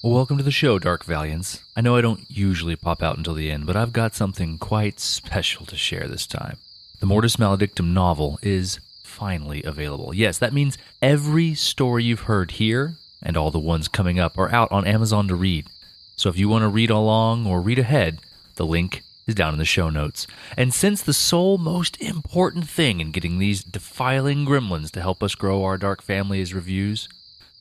Welcome to the show, Dark Valiants. I know I don't usually pop out until the end, but I've got something quite special to share this time. The Mortis Maledictum novel is finally available. Yes, that means every story you've heard here and all the ones coming up are out on Amazon to read. So if you want to read along or read ahead, the link is down in the show notes. And since the sole most important thing in getting these defiling gremlins to help us grow our dark family is reviews,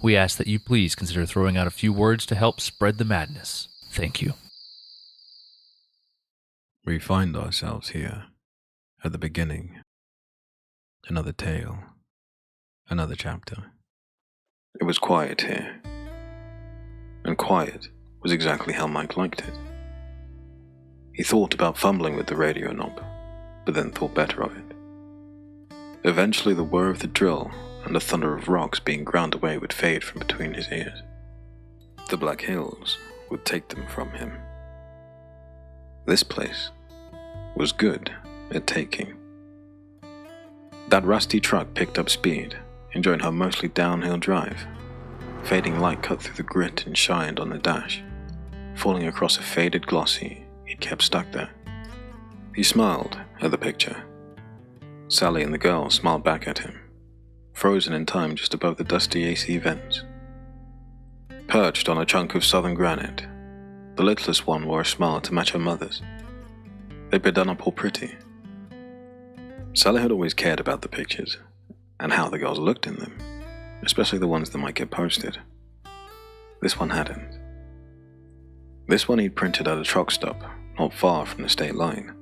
we ask that you please consider throwing out a few words to help spread the madness. Thank you. We find ourselves here, at the beginning. Another tale, another chapter. It was quiet here, and quiet was exactly how Mike liked it. He thought about fumbling with the radio knob, but then thought better of it. Eventually the whir of the drill and the thunder of rocks being ground away would fade from between his ears. The Black Hills would take them from him. This place was good at taking. That rusty truck picked up speed, enjoying her mostly downhill drive. Fading light cut through the grit and shined on the dash. Falling across a faded glossy, he'd kept stuck there. He smiled at the picture. Sally and the girl smiled back at him, frozen in time just above the dusty AC vents. Perched on a chunk of southern granite, the littlest one wore a smile to match her mother's. They'd been done up all pretty. Sally had always cared about the pictures, and how the girls looked in them, especially the ones that might get posted. This one hadn't. This one he'd printed at a truck stop, not far from the state line.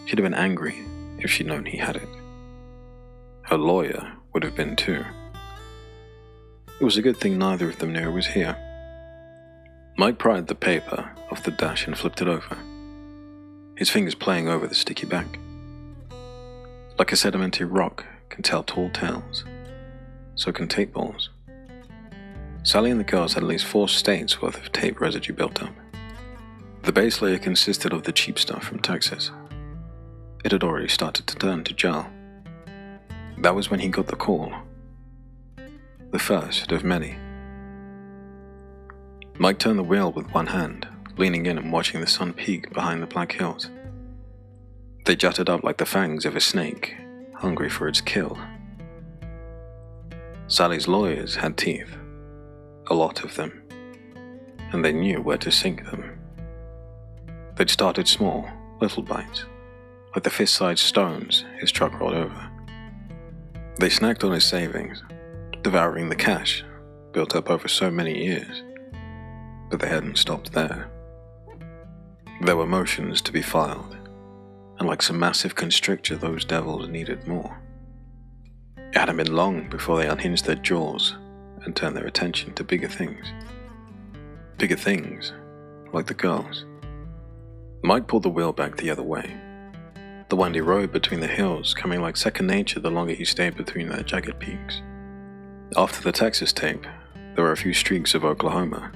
She'd have been angry if she'd known he had it. Her lawyer would have been too. It was a good thing neither of them knew it was here. Mike pried the paper off the dash and flipped it over, his fingers playing over the sticky back. Like a sedimentary rock can tell tall tales, so can tape balls. Sally and the girls had at least 4 states worth of tape residue built up. The base layer consisted of the cheap stuff from Texas. It had already started to turn to gel. That was when he got the call. The first of many. Mike turned the wheel with one hand, leaning in and watching the sun peek behind the Black Hills. They jutted up like the fangs of a snake, hungry for its kill. Sally's lawyers had teeth, a lot of them, and they knew where to sink them. They'd started small, little bites, like the fist-sized stones his truck rolled over. They snacked on his savings, devouring the cash built up over so many years, but they hadn't stopped there. There were motions to be filed, and like some massive constrictor, those devils needed more. It hadn't been long before they unhinged their jaws and turned their attention to bigger things. Bigger things, like the girls. Mike pulled the wheel back the other way, the windy road between the hills coming like second nature the longer he stayed between their jagged peaks. After the Texas tape, there were a few streaks of Oklahoma.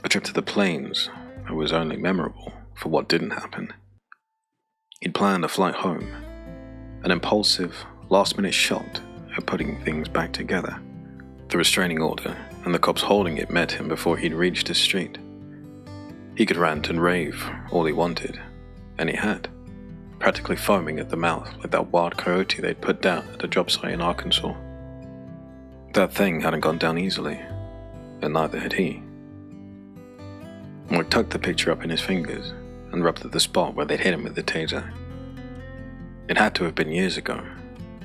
A trip to the plains that was only memorable for what didn't happen. He'd planned a flight home, an impulsive, last-minute shot at putting things back together. The restraining order and the cops holding it met him before he'd reached his street. He could rant and rave all he wanted, and he had, practically foaming at the mouth like that wild coyote they'd put down at a job site in Arkansas. That thing hadn't gone down easily, and neither had he. Mike tucked the picture up in his fingers and rubbed at the spot where they'd hit him with the taser. It had to have been years ago,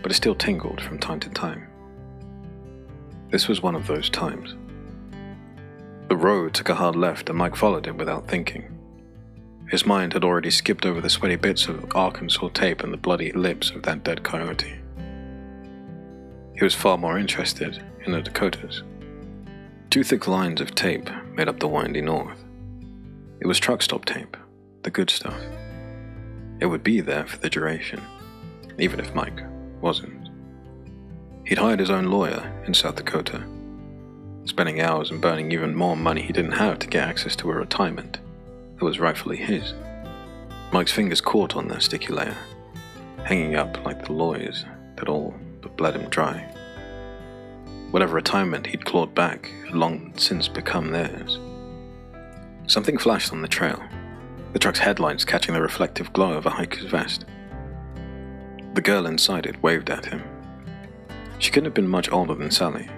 but it still tingled from time to time. This was one of those times. The road took a hard left and Mike followed it without thinking. His mind had already skipped over the sweaty bits of Arkansas tape and the bloody lips of that dead coyote. He was far more interested in the Dakotas. 2 thick lines of tape made up the windy north. It was truck stop tape, the good stuff. It would be there for the duration, even if Mike wasn't. He'd hired his own lawyer in South Dakota, spending hours and burning even more money he didn't have to get access to a retirement that was rightfully his. Mike's fingers caught on that sticky layer, hanging up like the lawyers that all but bled him dry. Whatever retirement he'd clawed back had long since become theirs. Something flashed on the trail, the truck's headlights catching the reflective glow of a hiker's vest. The girl inside it waved at him. She couldn't have been much older than Sally,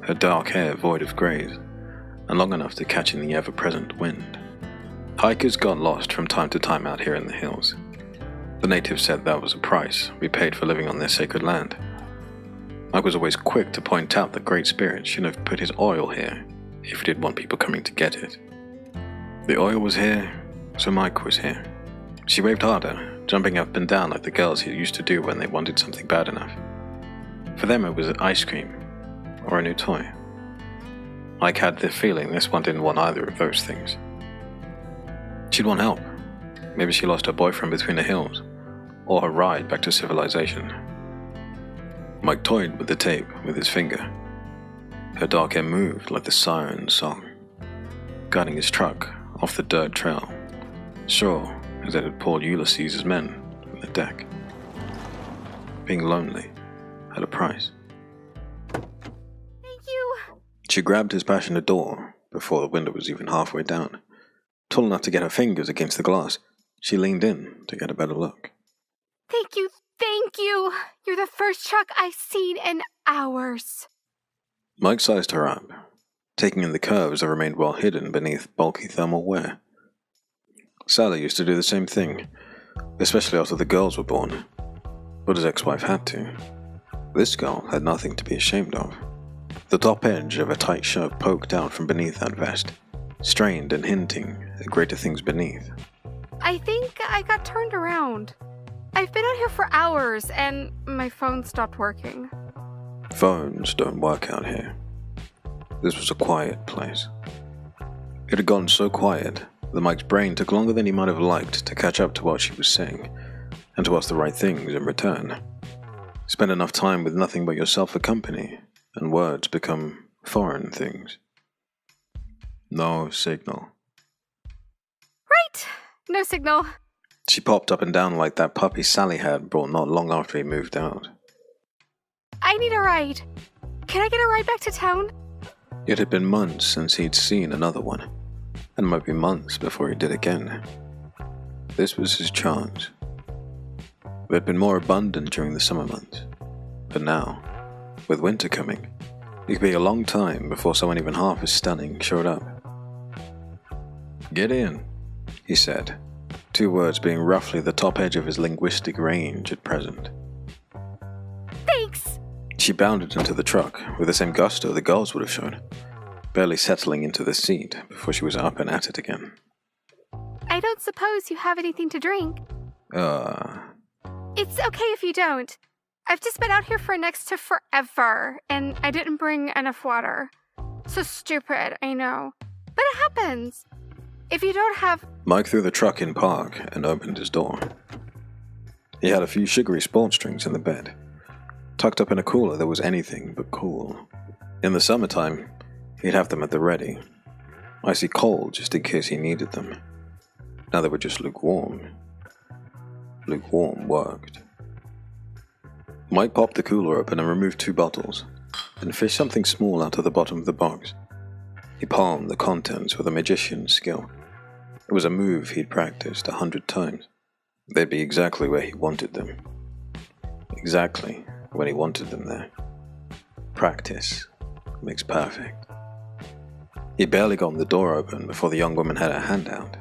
her dark hair void of greys, and long enough to catch in the ever-present wind. Hikers got lost from time to time out here in the hills. The natives said that was a price we paid for living on their sacred land. Mike was always quick to point out that Great Spirit shouldn't have put his oil here if he did want people coming to get it. The oil was here, so Mike was here. She waved harder, jumping up and down like the girls he used to do when they wanted something bad enough. For them it was ice cream, or a new toy. Mike had the feeling this one didn't want either of those things. She'd want help. Maybe she lost her boyfriend between the hills, or her ride back to civilization. Mike toyed with the tape with his finger. Her dark hair moved like the siren song, guiding his truck off the dirt trail, sure as it had pulled Ulysses' men from the deck. Being lonely had a price. Thank you. She grabbed his passenger door before the window was even halfway down. Tall enough to get her fingers against the glass, she leaned in to get a better look. Thank you. Thank you. You're the first truck I've seen in hours. Mike sized her up, taking in the curves that remained well hidden beneath bulky thermal wear. Sally used to do the same thing, especially after the girls were born, but his ex-wife had to. This girl had nothing to be ashamed of. The top edge of a tight shirt poked out from beneath that vest, strained and hinting at greater things beneath. I think I got turned around. I've been out here for hours, and my phone stopped working. Phones don't work out here. This was a quiet place. It had gotten so quiet that Mike's brain took longer than he might have liked to catch up to what she was saying, and to ask the right things in return. Spend enough time with nothing but yourself for company, and words become foreign things. No signal. Right! No signal. She popped up and down like that puppy Sally had brought not long after he moved out. I need a ride. Can I get a ride back to town? It had been months since he'd seen another one, and it might be months before he did again. This was his chance. It had been more abundant during the summer months, but now, with winter coming, it could be a long time before someone even half as stunning showed up. "Get in," he said, 2 words being roughly the top edge of his linguistic range at present. Thanks! She bounded into the truck with the same gusto the girls would have shown, barely settling into the seat before she was up and at it again. I don't suppose you have anything to drink. It's okay if you don't. I've just been out here for next to forever, and I didn't bring enough water. So stupid, I know. But it happens. If you don't have... Mike threw the truck in park and opened his door. He had a few sugary sports drinks in the bed, tucked up in a cooler that was anything but cool. In the summertime, he'd have them at the ready, icy cold just in case he needed them. Now they were just lukewarm. Lukewarm worked. Mike popped the cooler open and removed 2 bottles, and fished something small out of the bottom of the box. He palmed the contents with a magician's skill. It was a move he'd practiced 100 times. They'd be exactly where he wanted them. Exactly when he wanted them there. Practice makes perfect. He'd barely gotten the door open before the young woman had her hand out.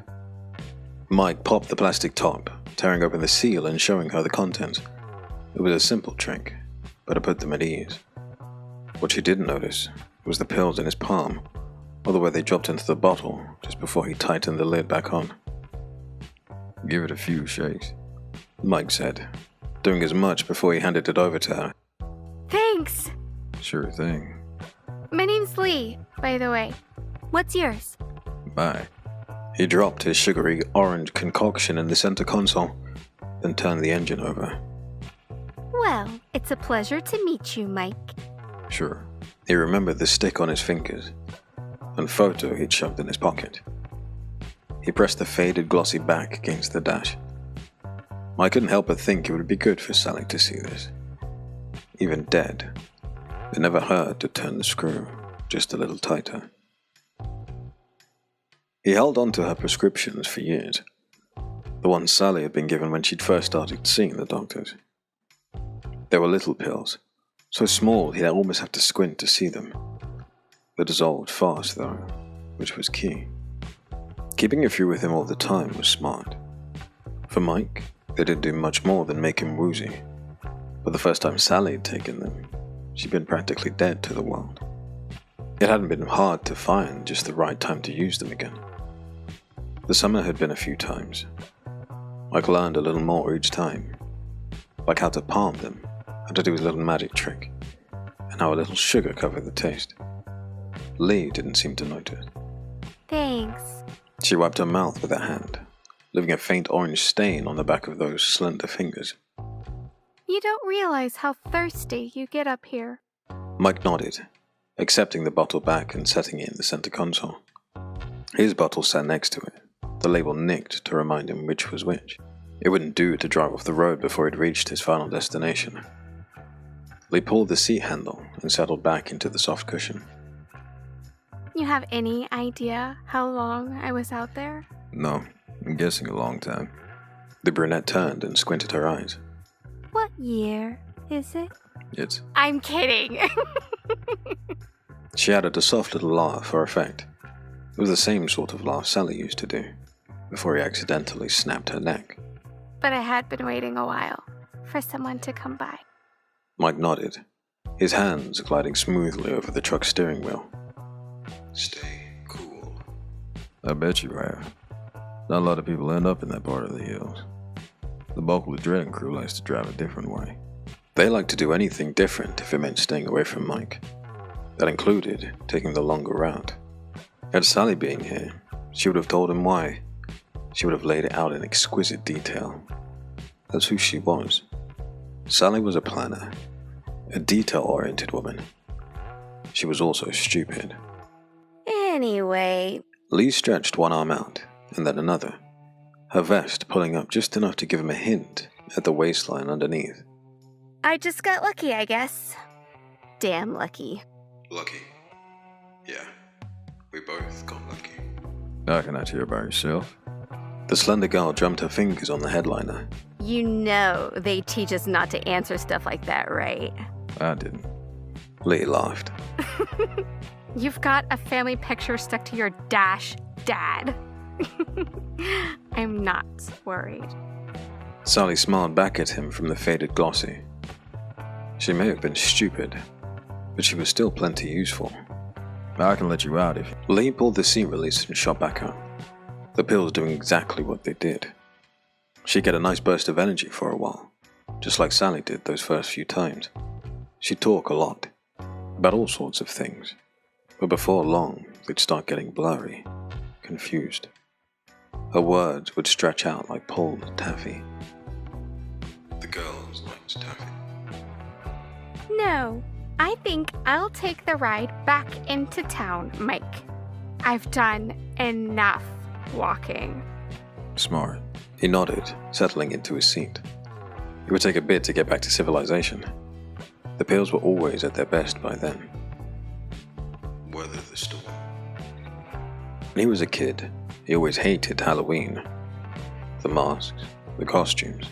Mike popped the plastic top, tearing open the seal and showing her the contents. It was a simple trick, but it put them at ease. What she didn't notice was the pills in his palm, or the way they dropped into the bottle just before he tightened the lid back on. "Give it a few shakes," Mike said, doing as much before he handed it over to her. Thanks! "Sure thing." My name's Lee, by the way. What's yours? "Bye." He dropped his sugary orange concoction in the center console, then turned the engine over. Well, it's a pleasure to meet you, Mike. Sure. He remembered the stick on his fingers, and photo he'd shoved in his pocket. He pressed the faded glossy back against the dash. I couldn't help but think it would be good for Sally to see this. Even dead, It never hurt to turn the screw just a little tighter. He held on to her prescriptions for years, the ones Sally had been given when she'd first started seeing the doctors. They were little pills, so small he'd almost have to squint to see them. They dissolved fast though, which was key. Keeping a few with him all the time was smart. For Mike, they didn't do much more than make him woozy, but the first time Sally had taken them, she'd been practically dead to the world. It hadn't been hard to find just the right time to use them again. The summer had been a few times. Mike learned a little more each time, like how to palm them, how to do his little magic trick, and how a little sugar covered the taste. Lee didn't seem to notice. Thanks. She wiped her mouth with her hand, leaving a faint orange stain on the back of those slender fingers. You don't realize how thirsty you get up here. Mike nodded, accepting the bottle back and setting it in the center console. His bottle sat next to it, the label nicked to remind him which was which. It wouldn't do to drive off the road before he'd reached his final destination. Lee pulled the seat handle and settled back into the soft cushion. You have any idea how long I was out there? No, I'm guessing a long time. The brunette turned and squinted her eyes. What year is it? I'm kidding. She added a soft little laugh for effect. It was the same sort of laugh Sally used to do, before he accidentally snapped her neck. But I had been waiting a while for someone to come by. Mike nodded, his hands gliding smoothly over the truck's steering wheel. Stay cool. I bet you have. Not a lot of people end up in that part of the hills. The bulk of the dredging crew likes to drive a different way. They like to do anything different if it meant staying away from Mike. That included taking the longer route. Had Sally been here, she would have told him why. She would have laid it out in exquisite detail. That's who she was. Sally was a planner, a detail-oriented woman. She was also stupid. Anyway... Lee stretched one arm out, and then another, her vest pulling up just enough to give him a hint at the waistline underneath. I just got lucky, I guess. Damn lucky. Lucky? Yeah, we both got lucky. How can I hear about yourself? The slender girl drummed her fingers on the headliner. You know they teach us not to answer stuff like that, right? I didn't. Lee laughed. You've got a family picture stuck to your dash, Dad. I'm not worried. Sally smiled back at him from the faded glossy. She may have been stupid, but she was still plenty useful. I can let you out if... Lee pulled the seat release and shot back up, the pills doing exactly what they did. She'd get a nice burst of energy for a while, just like Sally did those first few times. She'd talk a lot, about all sorts of things, but before long, they'd start getting blurry, confused. Her words would stretch out like pulled taffy. The girls liked taffy. No, I think I'll take the ride back into town, Mike. I've done enough walking. Smart. He nodded, settling into his seat. It would take a bit to get back to civilization. The pills were always at their best by then. Weather the storm. When he was a kid, he always hated Halloween. The masks, the costumes.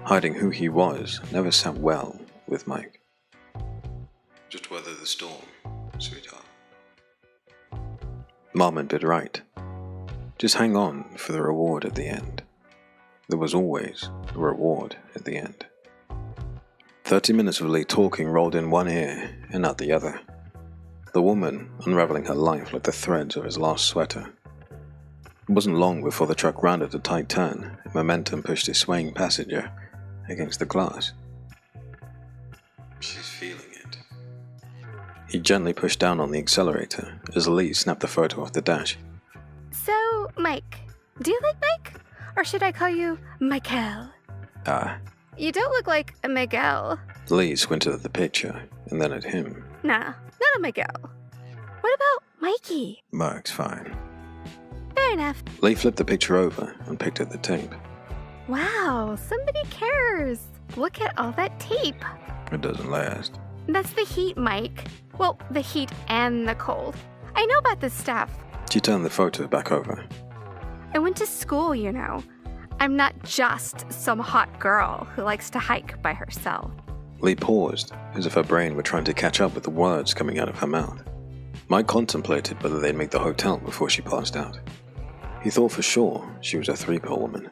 Hiding who he was never sat well with Mike. Just weather the storm, sweetheart. Mom had been right. Just hang on for the reward at the end. There was always a reward at the end. 30 minutes of Lee talking rolled in one ear and out the other. The woman unraveling her life like the threads of his last sweater. It wasn't long before the truck rounded a tight turn and momentum pushed his swaying passenger against the glass. She's feeling it. He gently pushed down on the accelerator as Lee snapped the photo off the dash. So, Mike, do you like Mike? Or should I call you Michael? You don't look like a Miguel. Lee squinted at the picture and then at him. Nah, not a Miguel. What about Mikey? Mike's fine. Fair enough. Lee flipped the picture over and picked at the tape. Wow, somebody cares. Look at all that tape. It doesn't last. That's the heat, Mike. Well, the heat and the cold. I know about this stuff. She turned the photo back over. I went to school, you know. I'm not just some hot girl who likes to hike by herself. Lee paused, as if her brain were trying to catch up with the words coming out of her mouth. Mike contemplated whether they'd make the hotel before she passed out. He thought for sure she was a 3-pill woman,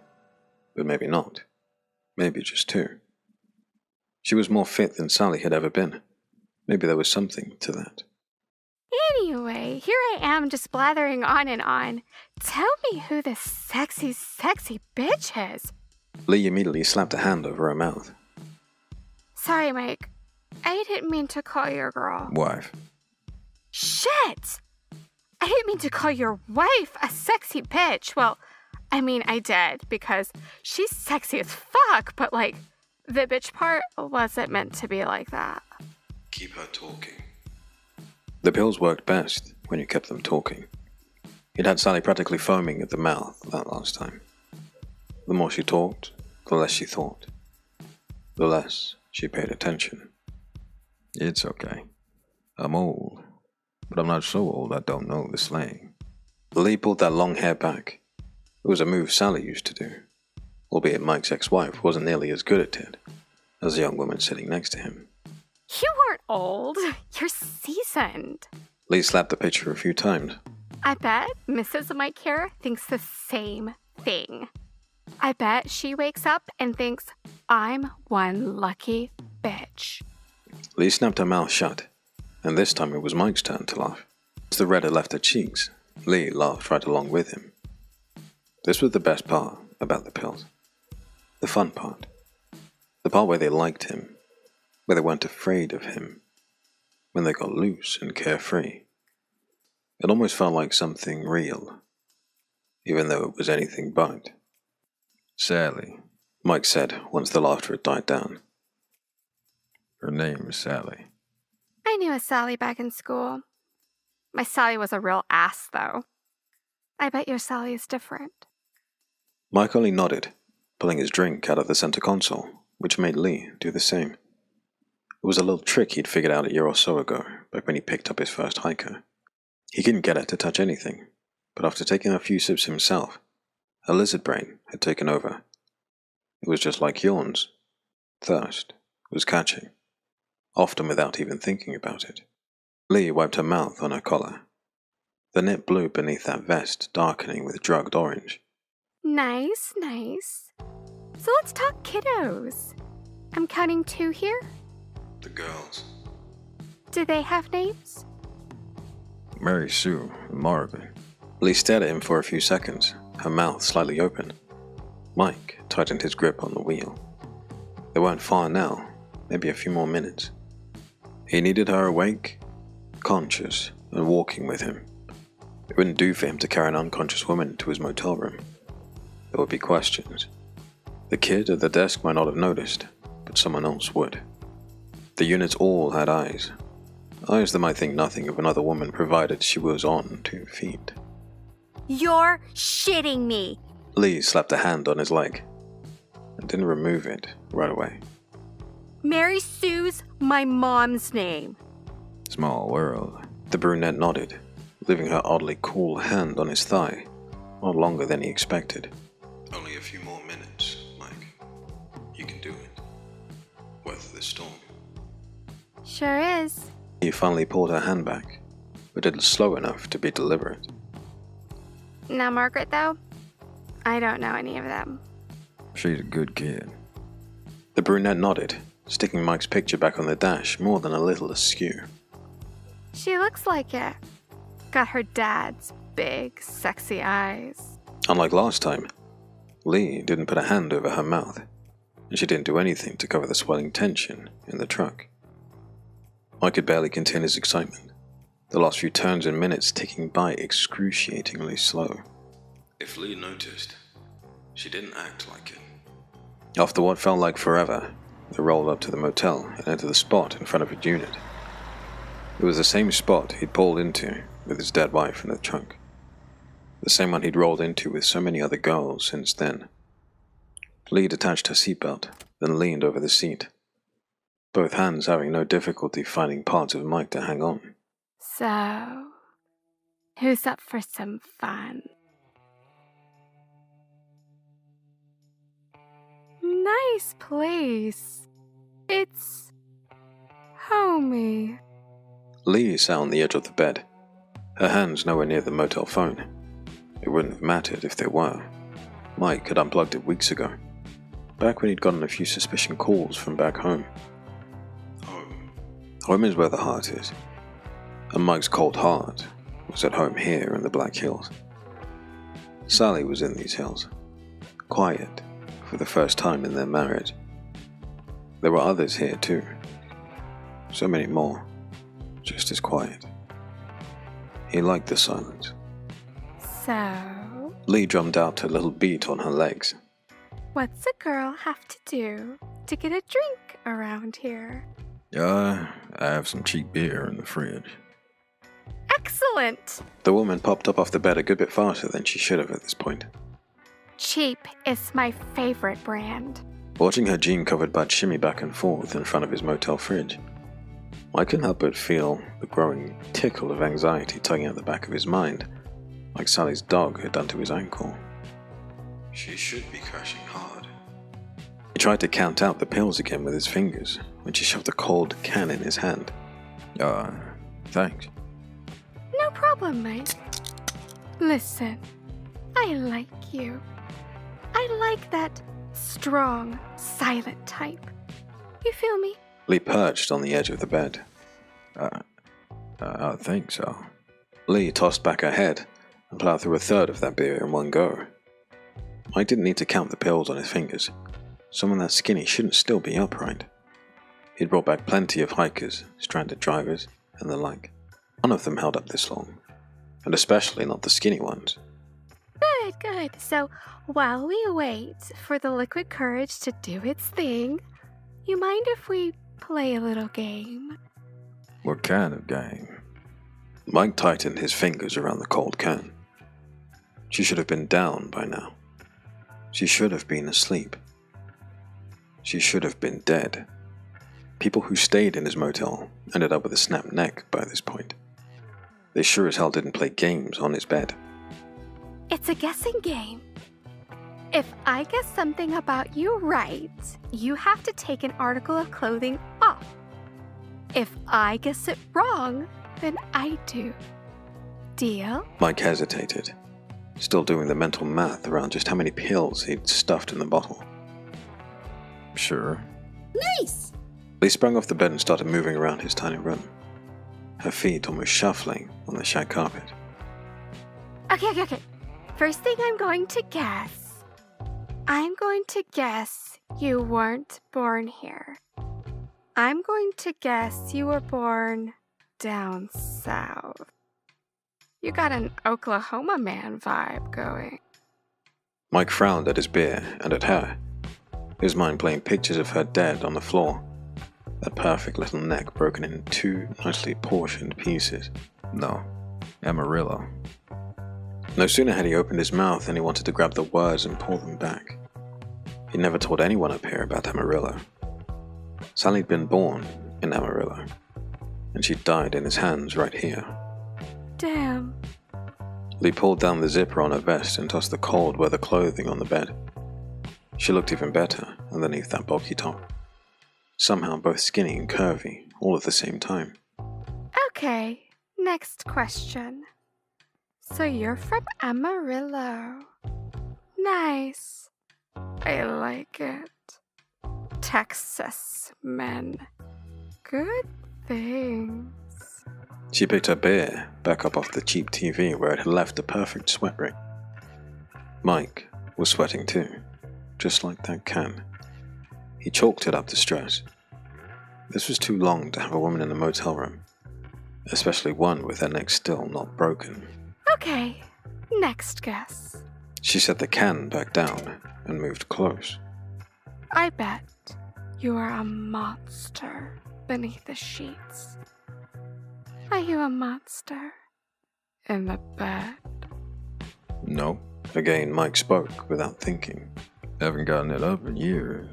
but maybe not. Maybe just 2. She was more fit than Sally had ever been. Maybe there was something to that. Anyway, here I am just blathering on and on. Tell me who this sexy, sexy bitch is. Lee immediately slapped a hand over her mouth. Sorry, Mike. I didn't mean to call your girl. Wife. Shit! I didn't mean to call your wife a sexy bitch. Well, I mean, I did, because she's sexy as fuck, but like, the bitch part wasn't meant to be like that. Keep her talking. The pills worked best when you kept them talking. It had Sally practically foaming at the mouth that last time. The more she talked, the less she thought. The less she paid attention. It's okay. I'm old, but I'm not so old I don't know the slang. Lee pulled that long hair back. It was a move Sally used to do, albeit Mike's ex-wife wasn't nearly as good at it as the young woman sitting next to him. You weren't old. You're seasoned. Lee slapped the picture a few times. I bet Mrs. Mike here thinks the same thing. I bet she wakes up and thinks, I'm one lucky bitch. Lee snapped her mouth shut, and this time it was Mike's turn to laugh. As the red had left her cheeks, Lee laughed right along with him. This was the best part about the pills. The fun part. The part where they liked him, where they weren't afraid of him, when they got loose and carefree. It almost felt like something real, even though it was anything but. Sally, Mike said once the laughter had died down. Her name is Sally. I knew a Sally back in school. My Sally was a real ass, though. I bet your Sally is different. Mike only nodded, pulling his drink out of the center console, which made Lee do the same. It was a little trick he'd figured out a year or so ago, back when he picked up his first hiker. He couldn't get her to touch anything, but after taking a few sips himself, her lizard brain had taken over. It was just like yawns. Thirst was catching, often without even thinking about it. Lee wiped her mouth on her collar, the knit blue beneath that vest darkening with drugged orange. Nice, nice. So let's talk kiddos. I'm counting 2 here. The girls. Do they have names? Mary Sue and Marvin. Lee stared at him for a few seconds, her mouth slightly open. Mike tightened his grip on the wheel. They weren't far now, maybe a few more minutes. He needed her awake, conscious, and walking with him. It wouldn't do for him to carry an unconscious woman to his motel room. There would be questions. The kid at the desk might not have noticed, but someone else would. The units all had eyes. Eyes that might think nothing of another woman provided she was on 2 feet. You're shitting me. Lee slapped a hand on his leg and didn't remove it right away. Mary Sue's my mom's name. Small world. The brunette nodded, leaving her oddly cool hand on his thigh, not longer than he expected. Only a few more minutes, Mike. You can do it. Weather the storm. Sure is. He finally pulled her hand back, but did it slow enough to be deliberate. Now, Margaret, though, I don't know any of them. She's a good kid. The brunette nodded, sticking Mike's picture back on the dash more than a little askew. She looks like it. Got her dad's big, sexy eyes. Unlike last time, Lee didn't put a hand over her mouth, and she didn't do anything to cover the swelling tension in the truck. Mike could barely contain his excitement, the last few turns and minutes ticking by excruciatingly slow. If Lee noticed, she didn't act like it. After what felt like forever, they rolled up to the motel and entered the spot in front of his unit. It was the same spot he'd pulled into with his dead wife in the trunk. The same one he'd rolled into with so many other girls since then. Lee detached her seatbelt, then leaned over the seat. both hands having no difficulty finding parts of Mike to hang on. So, who's up for some fun? Nice place. It's homey. Lee sat on the edge of the bed, her hands nowhere near the motel phone. It wouldn't have mattered if they were. Mike had unplugged it weeks ago, back when he'd gotten a few suspicious calls from back home. Home is where the heart is, and Mike's cold heart was at home here in the Black Hills. Sally was in these hills, quiet for the first time in their marriage. There were others here too, so many more, just as quiet. He liked the silence. So, Lee drummed out a little beat on her legs. what's a girl have to do to get a drink around here? I have some cheap beer in the fridge. Excellent! The woman popped up off the bed a good bit faster than she should have at this point. Cheap is my favorite brand. Watching her jean-covered butt shimmy back and forth in front of his motel fridge, I couldn't help but feel the growing tickle of anxiety tugging at the back of his mind, like Sally's dog had done to his ankle. She should be crashing hard. He tried to count out the pills again with his fingers when she shoved a cold can in his hand. Thanks. No problem, Mike. Listen, I like you. I like that strong, silent type. You feel me? Lee perched on the edge of the bed. I think so. Lee tossed back her head and plowed through a third of that beer in one go. Mike didn't need to count the pills on his fingers. Someone that skinny shouldn't still be upright. He'd brought back plenty of hikers, stranded drivers, and the like. None of them held up this long, and especially not the skinny ones. Good. So, while we wait for the liquid courage to do its thing, you mind if we play a little game? What kind of game? Mike tightened his fingers around the cold can. She should have been down by now. She should have been asleep. She should have been dead. People who stayed in his motel ended up with a snapped neck by this point. They sure as hell didn't play games on his bed. It's a guessing game. If I guess something about you right, you have to take an article of clothing off. If I guess it wrong, then I do. Deal? Mike hesitated, still doing the mental math around just how many pills he'd stuffed in the bottle. Sure. Nice! Lee sprung off the bed and started moving around his tiny room, her feet almost shuffling on the shag carpet. Okay. First thing I'm going to guess you weren't born here. I'm going to guess you were born down south. You got an Oklahoma man vibe going. Mike frowned at his beer and at her, his mind playing pictures of her dead on the floor, that perfect little neck broken in two nicely portioned pieces. No, Amarillo. No sooner had he opened his mouth than he wanted to grab the words and pull them back. He'd never told anyone up here about Amarillo. Sally'd been born in Amarillo, and she died in his hands right here. Damn. Lee pulled down the zipper on her vest and tossed the cold weather clothing on the bed. She looked even better underneath that bulky top. Somehow both skinny and curvy, all at the same time. Okay, next question. So you're from Amarillo. Nice. I like it. Texas men. Good things. She picked her beer back up off the cheap TV where it had left a perfect sweat ring. Mike was sweating too, just like that can. He chalked it up to stress. This was too long to have a woman in a motel room, especially one with her neck still not broken. Okay, next guess. She set the can back down and moved close. I bet you are a monster beneath the sheets. Are you a monster in the bed? No. Again, Mike spoke without thinking. Haven't gotten it up in years.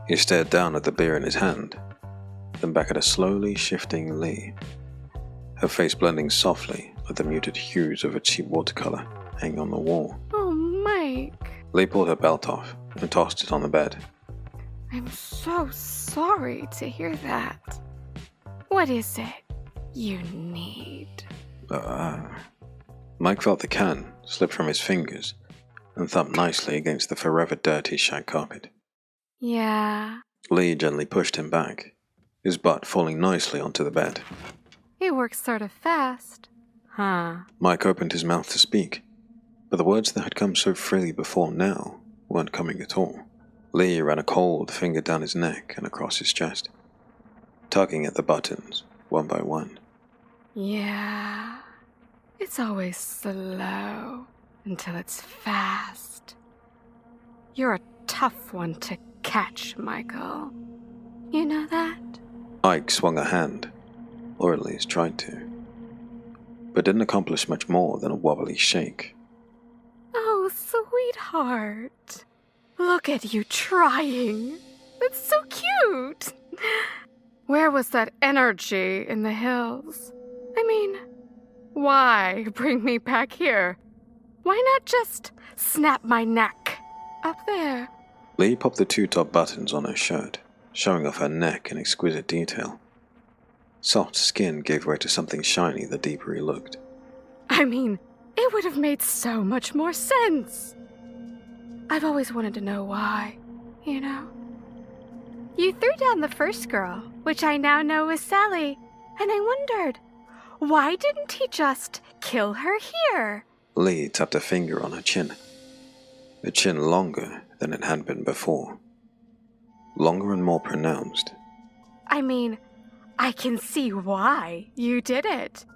He stared down at the beer in his hand, then back at a slowly shifting Lee, her face blending softly with the muted hues of a cheap watercolor hanging on the wall. Oh, Mike. Lee pulled her belt off and tossed it on the bed. I'm so sorry to hear that. What is it you need? Mike felt the can slip from his fingers and thump nicely against the forever dirty shag carpet. Yeah. Lee gently pushed him back, his butt falling nicely onto the bed. It works sort of fast. Huh. Mike opened his mouth to speak, but the words that had come so freely before now weren't coming at all. Lee ran a cold finger down his neck and across his chest, tugging at the buttons one by one. Yeah. It's always slow until it's fast. You're a tough one to catch, Michael. You know that? Mike swung a hand, or at least tried to, but didn't accomplish much more than a wobbly shake. Oh, sweetheart. Look at you trying. That's so cute. Where was that energy in the hills? I mean, why bring me back here? Why not just snap my neck up there? Lee popped the two top buttons on her shirt, showing off her neck in exquisite detail. Soft skin gave way to something shiny the deeper he looked. I mean, it would have made so much more sense. I've always wanted to know why, you know? You threw down the first girl, which I now know is Sally, and I wondered, why didn't he just kill her here? Lee tapped a finger on her chin, a chin longer than it had been before. Longer and more pronounced. I mean, I can see why you did it.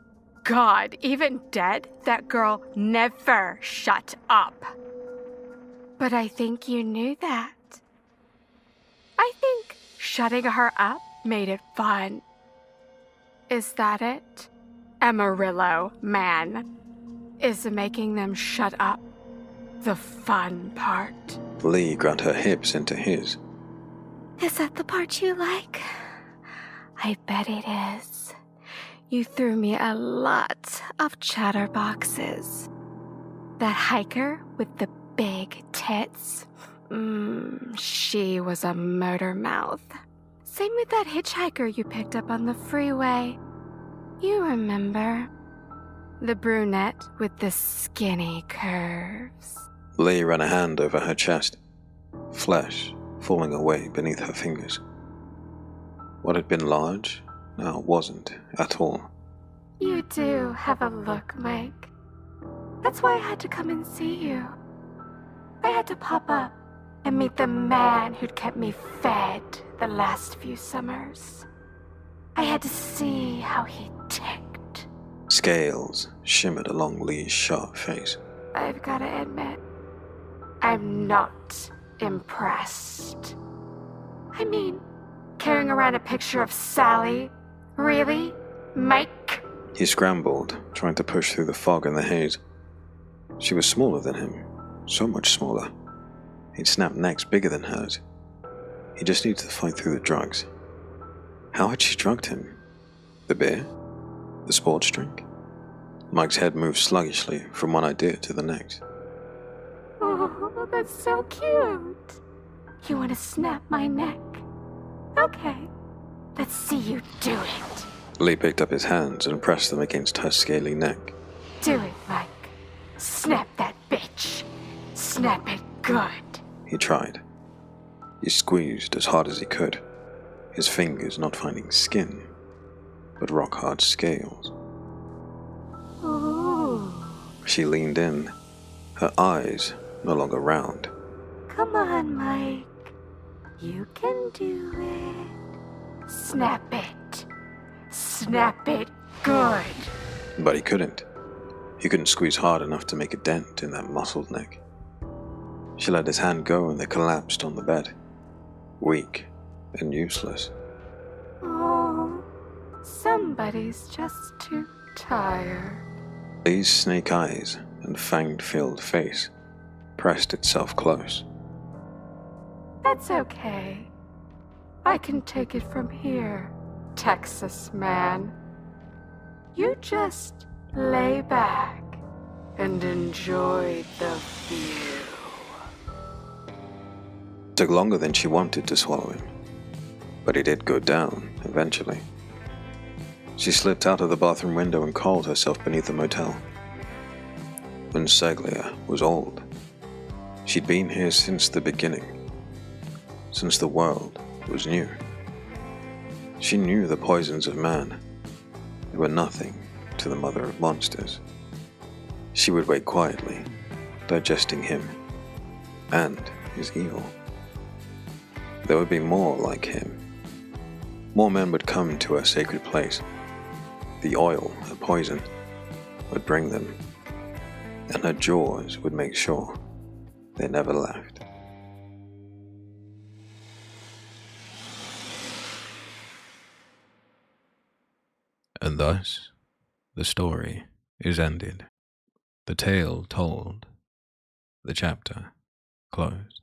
God, even dead, that girl never shut up. But I think you knew that. I think shutting her up made it fun. Is that it? Amarillo, man. Is making them shut up the fun part? Lee ground her hips into his. Is that the part you like? I bet it is. You threw me a lot of chatterboxes. That hiker with the big tits? She was a murder mouth. Same with that hitchhiker you picked up on the freeway. You remember. The brunette with the skinny curves. Lee ran a hand over her chest, flesh falling away beneath her fingers. What had been large now wasn't at all. You do have a look, Mike. That's why I had to come and see you. I had to pop up and meet the man who'd kept me fed the last few summers. I had to see how he ticked. Scales shimmered along Lee's sharp face. I've got to admit, I'm not impressed. I mean, carrying around a picture of Sally? Really? Mike? He scrambled, trying to push through the fog and the haze. She was smaller than him, so much smaller. He'd snapped necks bigger than hers. He just needed to fight through the drugs. How had she drugged him? The beer? The sports drink? Mike's head moved sluggishly from one idea to the next. Oh, that's so cute. You want to snap my neck? Okay, let's see you do it. Lee picked up his hands and pressed them against her scaly neck. Do it, Mike. Snap that bitch. Snap it good. He tried. He squeezed as hard as he could, his fingers not finding skin, but rock-hard scales. Ooh. She leaned in, her eyes no longer round. Come on, Mike. You can do it. Snap it. Snap it good. But he couldn't. He couldn't squeeze hard enough to make a dent in that muscled neck. She let his hand go and they collapsed on the bed, weak and useless. Oh, somebody's just too tired. Lee's snake eyes and fang-filled face pressed itself close. That's okay. I can take it from here. Texas man. You just lay back and enjoy the view. It took longer than she wanted to swallow him, but he did go down eventually. She slipped out of the bathroom window and coiled herself beneath the motel. Unsaglia was old. She'd been here since the beginning, since the world was new. She knew the poisons of man. They were nothing to the mother of monsters. She would wait quietly, digesting him and his evil. There would be more like him. More men would come to her sacred place. The oil, her poison, would bring them, and her jaws would make sure they never left. And thus, the story is ended. The tale told. The chapter closed.